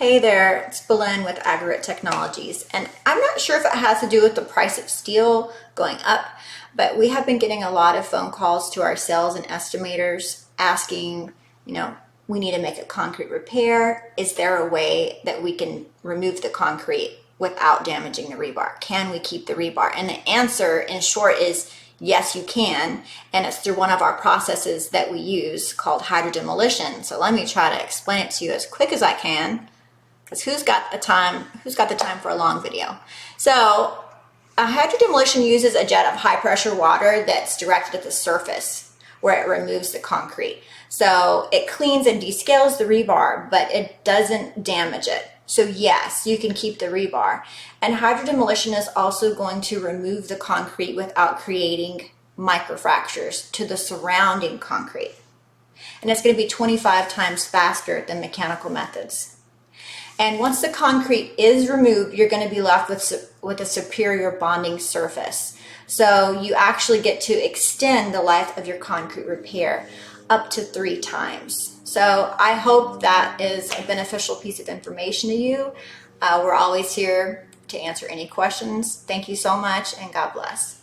Hey there, it's Belen with Aggregate Technologies, and I'm not sure if it has to do with the price of steel going up, but we have been getting a lot of phone calls to our sales and estimators asking, we need to make a concrete repair. Is there a way that we can remove the concrete without damaging the rebar? Can we keep the rebar? And the answer in short is yes, you can, and it's through one of our processes that we use called HydroDemolition. So let me try to explain it to you as quick as I can. Because who's got the time for a long video? So a HydroDemolition uses a jet of high pressure water that's directed at the surface where it removes the concrete. So it cleans and descales the rebar, but it doesn't damage it. So yes, you can keep the rebar. And HydroDemolition is also going to remove the concrete without creating microfractures to the surrounding concrete. And it's going to be 25 times faster than mechanical methods. And once the concrete is removed, you're going to be left with a superior bonding surface. So you actually get to extend the life of your concrete repair up to 3 times. So I hope that is a beneficial piece of information to you. We're always here to answer any questions. Thank you so much, and God bless.